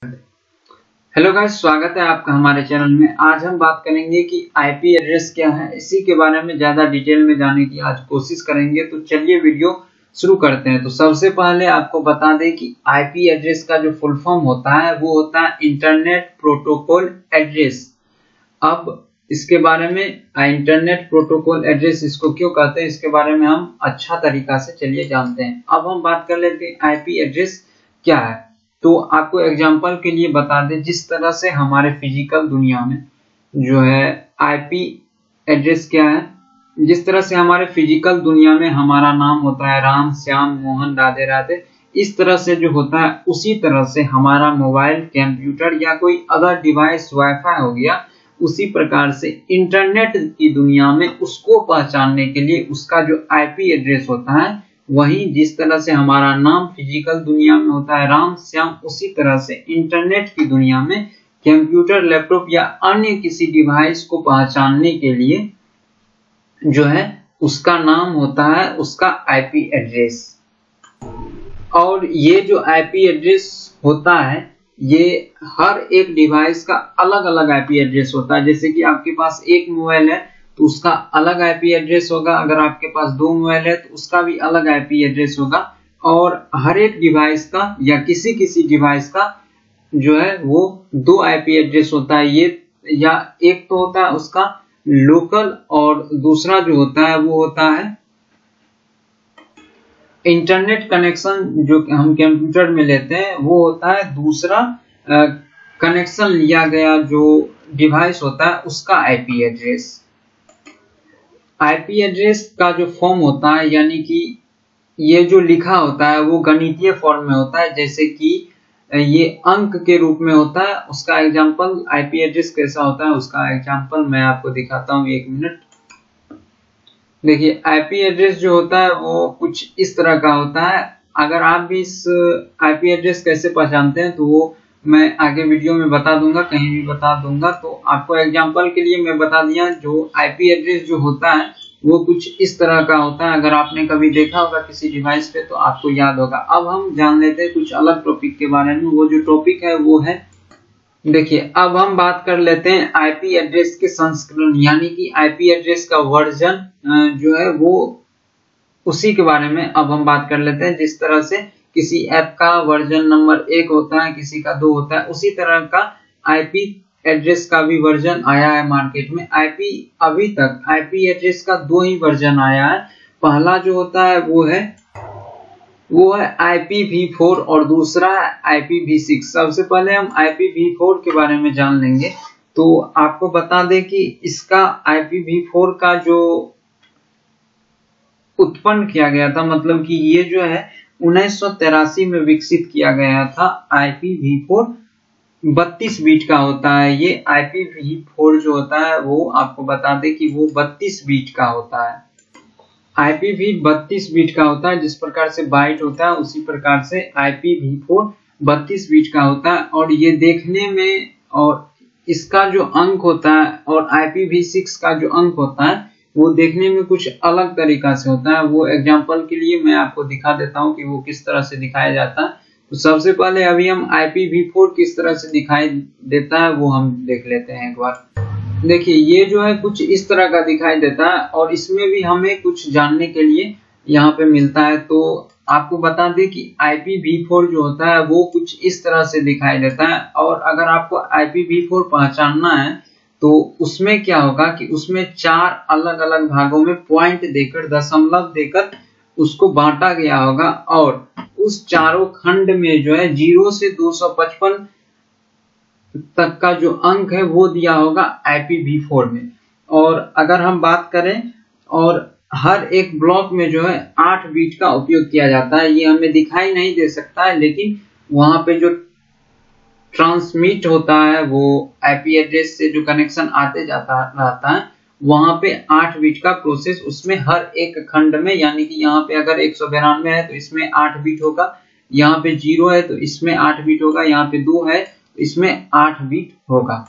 Hello guys, स्वागत है आपका हमारे चैनल में। आज हम बात करेंगे कि आईपी एड्रेस क्या है। इसी के बारे में ज्यादा डिटेल में जाने की आज कोशिश करेंगे। तो चलिए वीडियो शुरू करते हैं। तो सबसे पहले आपको बता दें कि आईपी एड्रेस का जो फुल फॉर्म होता है वो होता है इंटरनेट प्रोटोकॉल एड्रेस। अब इसके बारे में इंटरनेट प्रोटोकॉल एड्रेस इसको क्यों कहते हैं, इसके बारे में हम अच्छा तरीका से चलिए जानते हैं। अब हम बात कर लेते हैं आईपी एड्रेस क्या है। तो आपको एग्जांपल के लिए बता दें, जिस तरह से हमारे फिजिकल दुनिया में जो है आईपी एड्रेस क्या है, जिस तरह से हमारे फिजिकल दुनिया में हमारा नाम होता है राम, श्याम, मोहन, राधे राधे, इस तरह से जो होता है उसी तरह से हमारा मोबाइल, कंप्यूटर या कोई अदर डिवाइस, वाईफाई हो गया, उसी प्रकार से इंटरनेट की दुनिया में उसको पहचानने के लिए उसका जो आईपी एड्रेस होता है, वही जिस तरह से हमारा नाम फिजिकल दुनिया में होता है राम, श्याम, उसी तरह से इंटरनेट की दुनिया में कंप्यूटर, लैपटॉप या अन्य किसी डिवाइस को पहचानने के लिए जो है उसका नाम होता है उसका आईपी एड्रेस। और ये जो आईपी एड्रेस होता है ये हर एक डिवाइस का अलग अलग आईपी एड्रेस होता है। जैसे कि आपके पास एक मोबाइल है तो उसका अलग आईपी एड्रेस होगा, अगर आपके पास दो मोबाइल है तो उसका भी अलग आईपी एड्रेस होगा। और हर एक डिवाइस का या किसी किसी डिवाइस का जो है वो दो आईपी एड्रेस होता है। ये या एक तो होता है उसका लोकल और दूसरा जो होता है वो होता है इंटरनेट कनेक्शन। जो हम कंप्यूटर में लेते हैं वो होता है दूसरा कनेक्शन लिया गया जो डिवाइस होता है उसका आईपी एड्रेस। आईपी एड्रेस का जो फॉर्म होता है यानी कि ये जो लिखा होता है वो गणितीय फॉर्म में होता है। जैसे कि ये अंक के रूप में होता है। उसका एग्जांपल आईपी एड्रेस कैसा होता है उसका एग्जांपल मैं आपको दिखाता हूँ, एक मिनट। देखिए, आईपी एड्रेस जो होता है वो कुछ इस तरह का होता है। अगर आप भी इस आईपी एड्रेस कैसे पहचानते हैं तो वो मैं आगे वीडियो में बता दूंगा, कहीं भी बता दूंगा। तो आपको एग्जांपल के लिए मैं बता दिया, जो आईपी एड्रेस जो होता है वो कुछ इस तरह का होता है। अगर आपने कभी देखा होगा किसी डिवाइस पे तो आपको याद होगा। अब हम जान लेते हैं कुछ अलग टॉपिक के बारे में। वो जो टॉपिक है वो है, देखिए अब हम बात कर लेते हैं आईपी एड्रेस के संस्करण, यानी कि आईपी एड्रेस का वर्जन जो है वो उसी के बारे में अब हम बात कर लेते हैं। जिस तरह से किसी ऐप का वर्जन नंबर 1 होता है, किसी का 2 होता है, उसी तरह का आईपी एड्रेस का भी वर्जन आया है मार्केट में। अभी तक आईपी एड्रेस का 2 ही वर्जन आया है। पहला जो होता है वो है IPv4 और दूसरा है IPv6। सबसे पहले हम IPv4 के बारे में जान लेंगे। तो आपको बता दें कि इसका IPv4 का जो उत्पन्न किया गया था, मतलब कि ये जो है 1983 में विकसित किया गया था। IPv4 32 बीट का होता है। ये IPv4 जो होता है वो आपको बता दें कि वो 32 बीट का होता है। IPv 32 बीट का होता है। जिस प्रकार से बाइट होता है उसी प्रकार से IPv4 32 बीट का होता है। और ये देखने में, और इसका जो अंक होता है और IPv6 का जो अंक होता है वो देखने में कुछ अलग तरीका से होता है। वो एग्जांपल के लिए मैं आपको दिखा देता हूँ कि वो किस तरह से दिखाया जाता है। तो सबसे पहले अभी हम IPv4 किस तरह से दिखाई देता है वो हम देख लेते हैं एक बार। देखिए, ये जो है कुछ इस तरह का दिखाई देता है और इसमें भी हमें कुछ जानने के लिए यहाँ पे मिलता है। तो आपको बता दें कि IPv4 जो होता है वो कुछ इस तरह से दिखाई देता है। और अगर आपको IPv4 पहचानना है तो उसमें क्या होगा कि उसमें 4 अलग अलग भागों में पॉइंट देकर, दशमलव देकर उसको बांटा गया होगा। और उस चारों खंड में जो है 0 से 255 तक का जो अंक है वो दिया होगा IPv4 में। और अगर हम बात करें, और हर एक ब्लॉक में जो है 8 बीट का उपयोग किया जाता है। ये हमें दिखाई नहीं दे सकता है, लेकिन वहां पे जो ट्रांसमिट होता है वो आईपी एड्रेस से जो कनेक्शन आते जाता रहता है वहां पे 8 बीट का प्रोसेस उसमें हर एक खंड में, यानी कि यहाँ पे अगर 192 है तो इसमें 8 बीट होगा, यहाँ पे 0 है तो इसमें 8 बीट होगा, यहाँ पे 2 है तो इसमें 8 बीट होगा।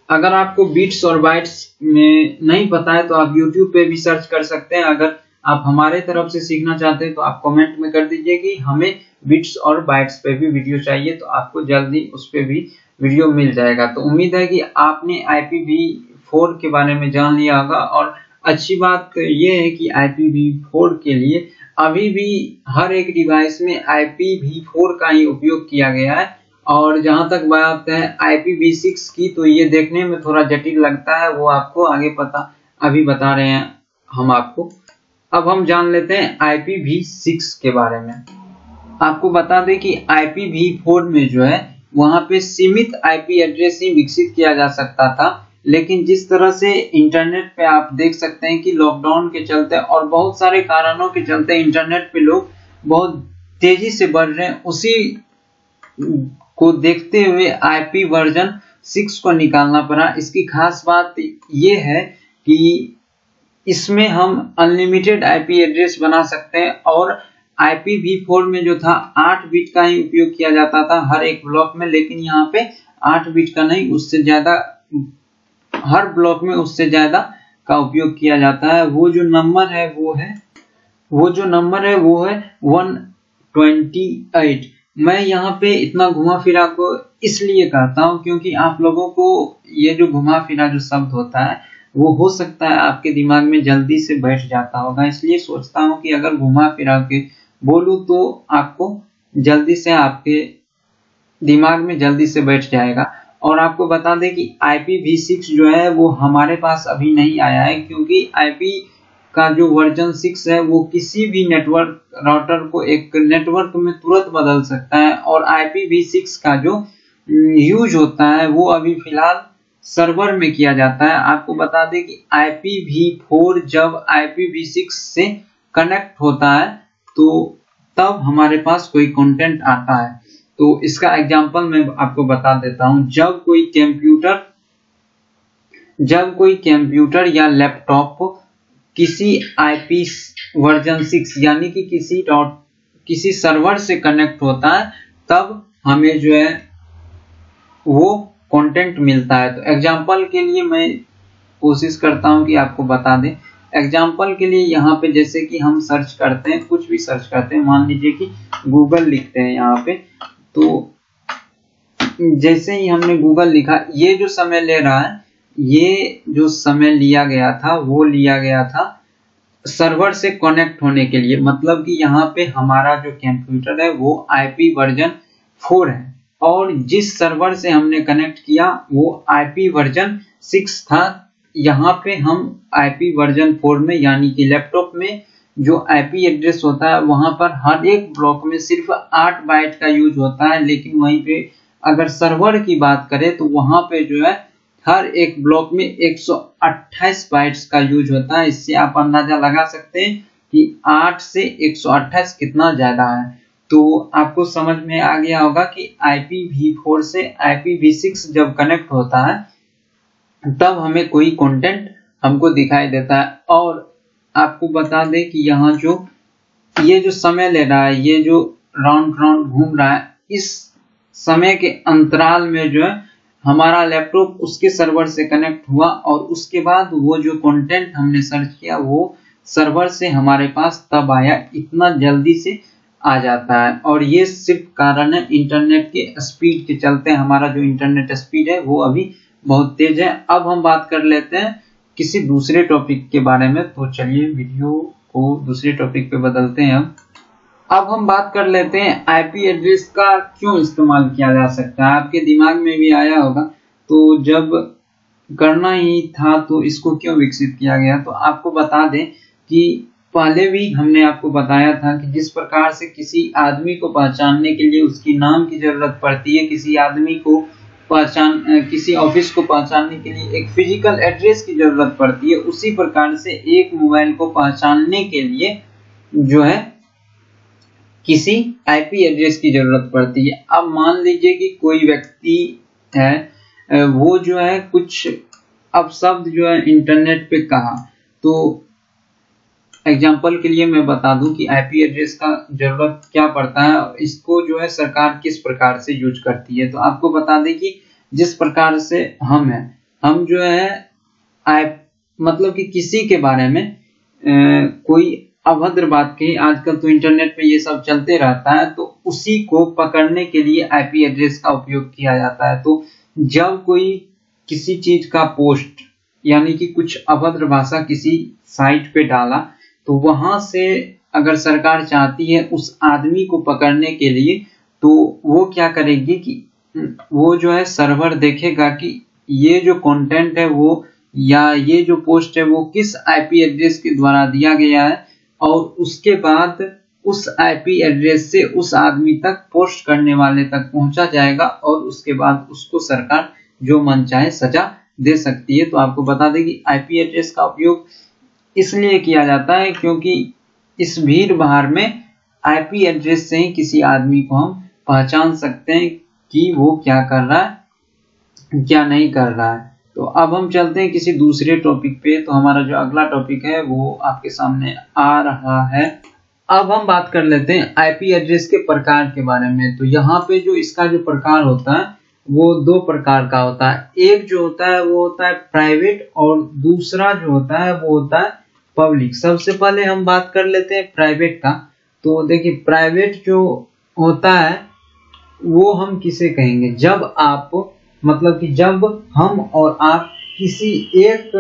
अगर आपको बीट्स और बाइट्स में नहीं पता है तो आप YouTube पे भी सर्च कर सकते हैं। अगर आप हमारे तरफ से सीखना चाहते हैं तो आप कमेंट में कर दीजिए कि हमें बिट्स और बाइट्स पे भी वीडियो चाहिए, तो आपको जल्दी उस पे भी वीडियो मिल जाएगा। तो उम्मीद है कि आपने IPv4 के बारे में जान लिया होगा। और अच्छी बात ये है कि IPv4 के लिए अभी भी हर एक डिवाइस में IPv4 का ही उपयोग किया गया है। और जहां तक बात है IPv6 की, तो ये देखने में थोड़ा जटिल लगता है, वो आपको आगे अभी बता रहे हैं हम आपको। अब हम जान लेते हैं IPv6 के बारे में। आपको बता दें कि IPv4 में जो है वहां पे सीमित IP एड्रेस ही विकसित किया जा सकता था, लेकिन जिस तरह से इंटरनेट पे आप देख सकते हैं कि लॉकडाउन के चलते और बहुत सारे कारणों के चलते इंटरनेट पे लोग बहुत तेजी से बढ़ रहे हैं, उसी को देखते हुए IP वर्जन 6 को निकालना पड़ा। इसकी खास बात ये है कि इसमें हम अनलिमिटेड IP एड्रेस बना सकते हैं। और IPv4 में जो था 8 बिट का ही उपयोग किया जाता था हर एक ब्लॉक में, लेकिन यहाँ पे 8 बिट का नहीं, उससे ज्यादा हर ब्लॉक में उससे ज्यादा का उपयोग किया जाता है। वो जो नंबर है वो है 128। मैं यहाँ पे इतना घुमा फिरा को इसलिए कहता हूँ क्योंकि आप लोगों को ये जो घुमा फिरा जो शब्द होता है वो हो सकता है आपके दिमाग में जल्दी से बैठ जाता होगा, इसलिए सोचता हूँ कि अगर घुमा फिरा के बोलूं तो आपको जल्दी से आपके दिमाग में जल्दी से बैठ जाएगा। और आपको बता दें कि IPv6 जो है वो हमारे पास अभी नहीं आया है, क्योंकि IP का जो वर्जन 6 है वो किसी भी नेटवर्क राउटर को एक नेटवर्क में तुरंत बदल सकता है। और IPv6 का जो यूज होता है वो अभी फिलहाल सर्वर में किया जाता है। आपको बता दें कि IPv4 जब IPv6 से कनेक्ट होता है तो तब हमारे पास कोई कंटेंट आता है। तो इसका एग्जांपल मैं आपको बता देता हूं। जब कोई कंप्यूटर या लैपटॉप किसी IP वर्जन 6 यानी कि किसी सर्वर से कनेक्ट होता है, तब हमें जो है वो कंटेंट मिलता है। तो एग्जांपल के लिए मैं कोशिश करता हूं कि आपको बता दें। एग्जांपल के लिए यहाँ पे जैसे कि हम सर्च करते हैं, कुछ भी सर्च करते हैं, मान लीजिए कि गूगल लिखते हैं यहाँ पे, तो जैसे ही हमने गूगल लिखा, ये जो समय ले रहा है, ये जो समय लिया गया था वो लिया गया था सर्वर से कनेक्ट होने के लिए। मतलब कि यहाँ पे हमारा जो कंप्यूटर है वो IP वर्जन 4 है और जिस सर्वर से हमने कनेक्ट किया वो IP वर्जन 6 था। यहाँ पे हम IP वर्जन 4 में यानी कि लैपटॉप में जो IP एड्रेस होता है वहां पर हर एक ब्लॉक में सिर्फ 8 बाइट का यूज होता है, लेकिन वहीं पे अगर सर्वर की बात करें तो वहां पे जो है हर एक ब्लॉक में 128 बाइट्स का यूज होता है। इससे आप अंदाजा लगा सकते हैं कि 8 से 128 कितना ज्यादा है। तो आपको समझ में आ गया होगा कि IPv4 से IPv6 जब कनेक्ट होता है तब हमें कोई कंटेंट हमको दिखाई देता है। और आपको बता दें कि यहाँ ये जो समय ले रहा है, ये जो राउंड घूम रहा है, इस समय के अंतराल में जो है हमारा लैपटॉप उसके सर्वर से कनेक्ट हुआ और उसके बाद वो जो कंटेंट हमने सर्च किया वो सर्वर से हमारे पास तब आया। इतना जल्दी से आ जाता है और ये सिर्फ कारण है इंटरनेट के स्पीड के चलते। हमारा जो इंटरनेट स्पीड है वो अभी बहुत तेज है। अब हम बात कर लेते हैं किसी दूसरे टॉपिक के बारे में, तो चलिए वीडियो को दूसरे टॉपिक पे बदलते हैं। अब हम बात कर लेते हैं IP एड्रेस का क्यों इस्तेमाल किया जा सकता है। आपके दिमाग में भी आया होगा, तो जब करना ही था तो इसको क्यों विकसित किया गया। तो आपको बता दें कि पहले भी हमने आपको बताया था कि जिस प्रकार से किसी आदमी को पहचानने के लिए उसकी नाम की जरूरत पड़ती है, किसी आदमी को किसी ऑफिस को पहचानने के लिए एक फिजिकल एड्रेस की जरूरत पड़ती है, उसी प्रकार से एक मोबाइल को पहचानने के लिए जो है किसी IP एड्रेस की जरूरत पड़ती है। अब मान लीजिए कि कोई व्यक्ति है, वो जो है कुछ अपशब्द जो है इंटरनेट पे कहा, तो एग्जाम्पल के लिए मैं बता दूं कि IP एड्रेस का जरूरत क्या पड़ता है, इसको जो है सरकार किस प्रकार से यूज करती है। तो आपको बता दें कि जिस प्रकार से हम जो है मतलब कि किसी के बारे में कोई अभद्र बात कही, आजकल तो इंटरनेट पे ये सब चलते रहता है, तो उसी को पकड़ने के लिए आईपी एड्रेस का उपयोग किया जाता है। तो जब कोई किसी चीज का पोस्ट यानी कि कुछ अभद्र भाषा किसी साइट पे डाला, तो वहां से अगर सरकार चाहती है उस आदमी को पकड़ने के लिए, तो वो क्या करेगी कि वो जो है सर्वर देखेगा कि ये जो कंटेंट है वो या ये जो पोस्ट है वो किस आईपी एड्रेस के द्वारा दिया गया है, और उसके बाद उस आईपी एड्रेस से उस आदमी तक पोस्ट करने वाले तक पहुंचा जाएगा, और उसके बाद उसको सरकार जो मन चाहे सजा दे सकती है। तो आपको बता दें कि आईपी एड्रेस का उपयोग इसलिए किया जाता है क्योंकि इस भीड़ भाड़ में आईपी एड्रेस से ही किसी आदमी को हम पहचान सकते हैं कि वो क्या कर रहा है क्या नहीं कर रहा है। तो अब हम चलते हैं किसी दूसरे टॉपिक पे। तो हमारा जो अगला टॉपिक है वो आपके सामने आ रहा है। अब हम बात कर लेते हैं आईपी एड्रेस के प्रकार के बारे में। तो यहाँ पे जो इसका जो प्रकार होता है वो दो प्रकार का होता है। एक जो होता है वो होता है प्राइवेट, और दूसरा जो होता है वो होता है पब्लिक। सबसे पहले हम बात कर लेते हैं प्राइवेट का। तो देखिए, प्राइवेट जो होता है वो हम किसे कहेंगे, जब आप मतलब कि जब हम और आप किसी एक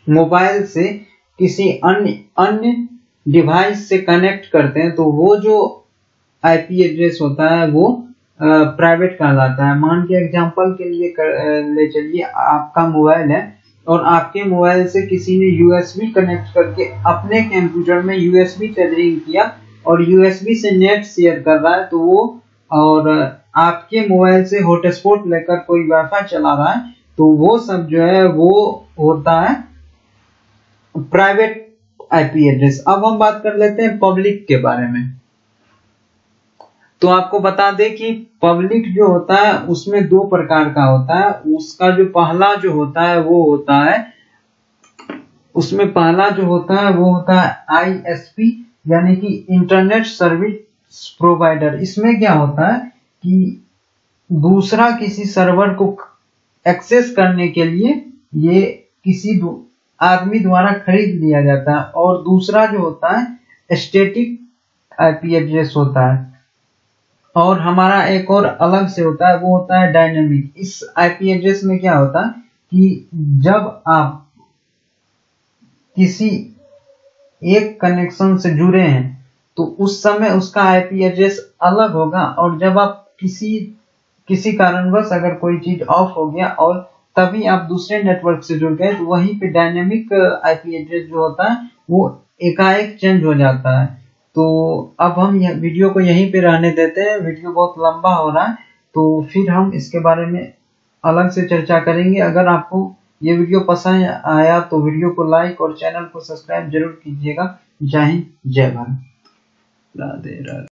मोबाइल से किसी अन्य डिवाइस से कनेक्ट करते हैं, तो वो जो आईपी एड्रेस होता है वो प्राइवेट कहलाता है। मान के एग्जांपल के लिए ले चलिए, आपका मोबाइल है और आपके मोबाइल से किसी ने यूएसबी कनेक्ट करके अपने कंप्यूटर में यूएसबी टेथरिंग किया और यूएसबी से नेट शेयर कर रहा है, तो वो और आपके मोबाइल से हॉटस्पॉट लेकर कोई वाईफाई चला रहा है, तो वो सब जो है वो होता है प्राइवेट आईपी एड्रेस। अब हम बात कर लेते हैं पब्लिक के बारे में। तो आपको बता दें कि पब्लिक जो होता है उसमें दो प्रकार का होता है। उसका जो पहला जो होता है वो होता है, उसमें पहला जो होता है वो होता है आईएसपी यानी कि इंटरनेट सर्विस प्रोवाइडर। इसमें क्या होता है कि दूसरा किसी सर्वर को एक्सेस करने के लिए ये किसी आदमी द्वारा खरीद लिया जाता है। और दूसरा जो होता है स्टैटिक आईपी एड्रेस होता है। और हमारा एक और अलग से होता है वो होता है डायनेमिक। इस आईपी एड्रेस में क्या होता है कि जब आप किसी एक कनेक्शन से जुड़े हैं तो उस समय उसका आईपी एड्रेस अलग होगा, और जब आप किसी कारणवश अगर कोई चीज ऑफ हो गया और तभी आप दूसरे नेटवर्क से जुड़ गए, तो वहीं पे डायनेमिक आईपी एड्रेस जो होता है वो एकाएक चेंज हो जाता है। तो अब हम वीडियो को यहीं पे रहने देते हैं, वीडियो बहुत लंबा हो रहा है, तो फिर हम इसके बारे में अलग से चर्चा करेंगे। अगर आपको ये वीडियो पसंद आया तो वीडियो को लाइक और चैनल को सब्सक्राइब जरूर कीजिएगा। जय हिंद, जय भारत, राधे राधे।